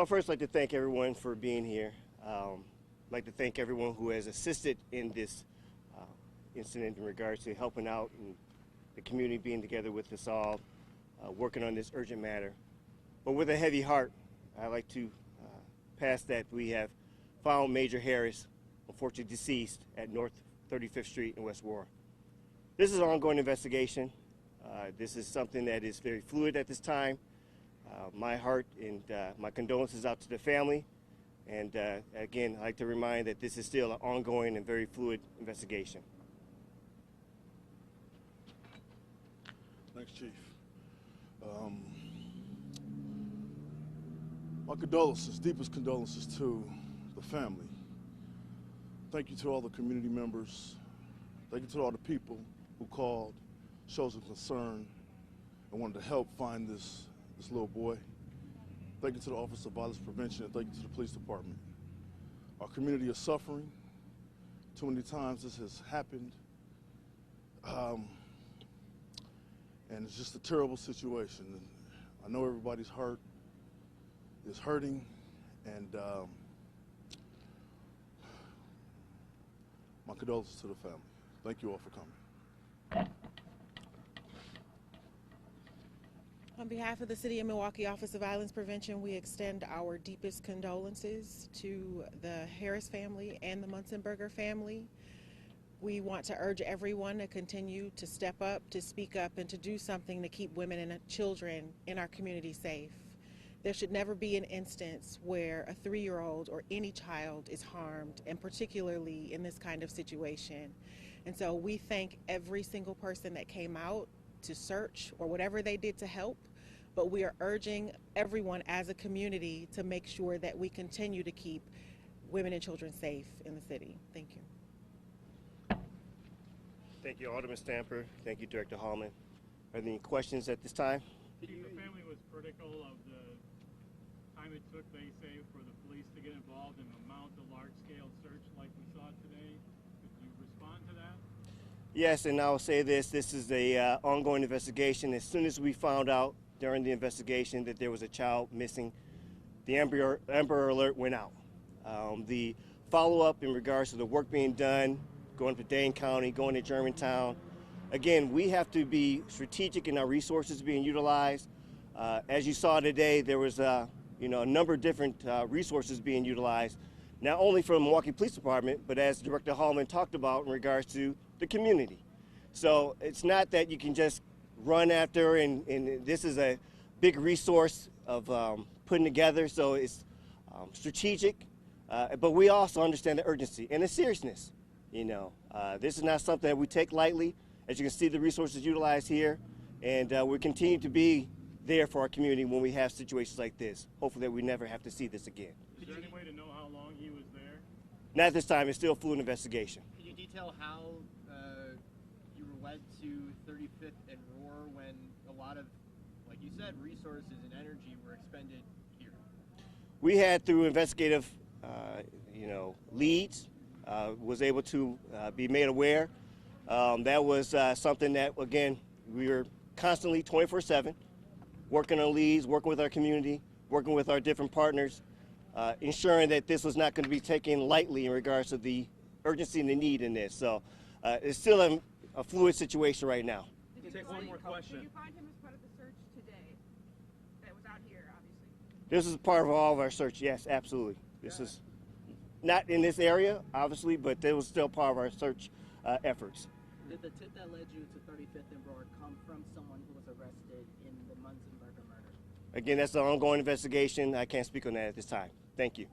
Well, first, I'd like to thank everyone for being here. I'd like to thank everyone who has assisted in this incident in regards to helping out and the community being together with us all, working on this urgent matter. But with a heavy heart, I'd like to pass that we have found Major Harris, unfortunately deceased, at North 35th Street in West Warren. This is an ongoing investigation. This is something that is very fluid at this time. My heart and my condolences out to the family. And again, I'd like to remind that this is still an ongoing and very fluid investigation. Thanks, Chief. My condolences, deepest condolences to the family. Thank you to all the community members. Thank you to all the people who called, showed some concern, and wanted to help find this little boy. Thank you to the Office of Violence Prevention, and thank you to the police department. Our community is suffering. Too many times this has happened. And it's just a terrible situation. And I know everybody's heart is hurting, and my condolences to the family. Thank you all for coming. On behalf of the City of Milwaukee Office of Violence Prevention, we extend our deepest condolences to the Harris family and the Munzenberger family. We want to urge everyone to continue to step up, to speak up, and to do something to keep women and children in our community safe. There should never be an instance where a 3-year-old or any child is harmed, and particularly in this kind of situation. And so we thank every single person that came out to search or whatever they did to help, but we are urging everyone as a community to make sure that we continue to keep women and children safe in the city. Thank you. Thank you, Alderman Stamper. Thank you, Director Hallman. Are there any questions at this time? The family was critical of the time it took, they say, for the police to get involved and mount a large-scale search like we saw today. Could you respond to that? Yes, and I'll say this is a ongoing investigation. As soon as we found out during the investigation that there was a child missing, the Amber Alert went out. The follow-up in regards to the work being done, going to Dane County, going to Germantown. Again, we have to be strategic in our resources being utilized. As you saw today, there was a number of different resources being utilized, not only from the Milwaukee Police Department, but as Director Hallman talked about in regards to the community. So it's not that you can just run after, and this is a big resource of putting together, so it's strategic, but we also understand the urgency and the seriousness. This is not something that we take lightly. As you can see, the resources utilized here, and we continue to be there for our community when we have situations like this. Hopefully that we never have to see this again. Is there any way to know how long he was there? Not at this time. It's still a fluid investigation. Can you detail how you were led to 35th and Roar when a lot of, like you said, resources and energy were expended here? We had, through investigative leads, was able to be made aware. That was something that, again, we were constantly 24/7 working on leads, working with our community, working with our different partners, ensuring that this was not going to be taken lightly in regards to the urgency and the need in this. So it's still a fluid situation right now. We'll take one more question. Did you find him as part of the search today that was out here, obviously? This is part of all of our search, yes, absolutely. This is not in this area, obviously, but it was still part of our search efforts. Did the tip that led you to 35th and Broad come from someone who was arrested in the Munzenberger murder? Again, that's an ongoing investigation. I can't speak on that at this time. Thank you.